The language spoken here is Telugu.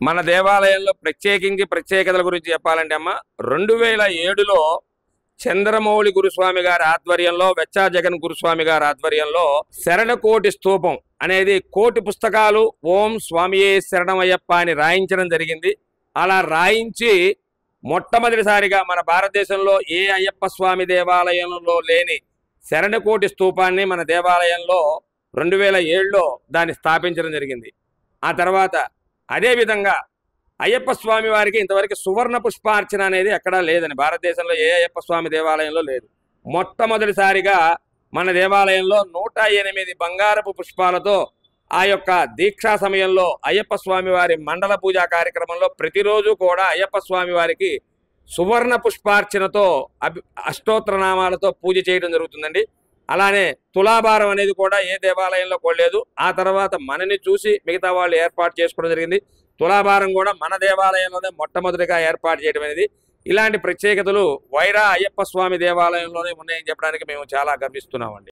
మన దేవాలయంలో ప్రత్యేకతల గురించి చెప్పాలంటే అమ్మ 2007లో చంద్రమౌళి గురుస్వామి గారి ఆధ్వర్యంలో వెచ్చా జగన్ గురుస్వామి గారి ఆధ్వర్యంలో శరణకోటి స్తూపం అనేది కోటి పుస్తకాలు ఓం స్వామియే శరణమయ్యప్ప అని రాయించడం జరిగింది. అలా రాయించి మొట్టమొదటిసారిగా మన భారతదేశంలో ఏ అయ్యప్ప స్వామి దేవాలయంలో లేని శరణకోటి స్తూపాన్ని మన దేవాలయంలో 2007లో దాన్ని స్థాపించడం జరిగింది. ఆ తర్వాత అదేవిధంగా అయ్యప్ప స్వామి వారికి ఇంతవరకు సువర్ణ పుష్పార్చన అనేది ఎక్కడా లేదని భారతదేశంలో ఏ అయ్యప్ప స్వామి దేవాలయంలో లేదు. మొట్టమొదటిసారిగా మన దేవాలయంలో 108 బంగారపు పుష్పాలతో ఆ యొక్క దీక్షా సమయంలో అయ్యప్ప స్వామి వారి మండల పూజా కార్యక్రమంలో ప్రతిరోజు కూడా అయ్యప్ప స్వామి వారికి సువర్ణ పుష్పార్చనతో అష్టోత్తరనామాలతో పూజ చేయడం జరుగుతుందండి. అలానే తులాభారం అనేది కూడా ఏ దేవాలయంలో లేదు. ఆ తర్వాత మనని చూసి మిగతా వాళ్ళు ఏర్పాటు చేసుకోవడం జరిగింది. తులాభారం కూడా మన దేవాలయంలోనే మొట్టమొదటిగా ఏర్పాటు చేయడం అనేది. ఇలాంటి ప్రత్యేకతలు వైరా అయ్యప్ప స్వామి దేవాలయంలోనే ఉన్నాయని చెప్పడానికి మేము చాలా గర్విస్తున్నామండి.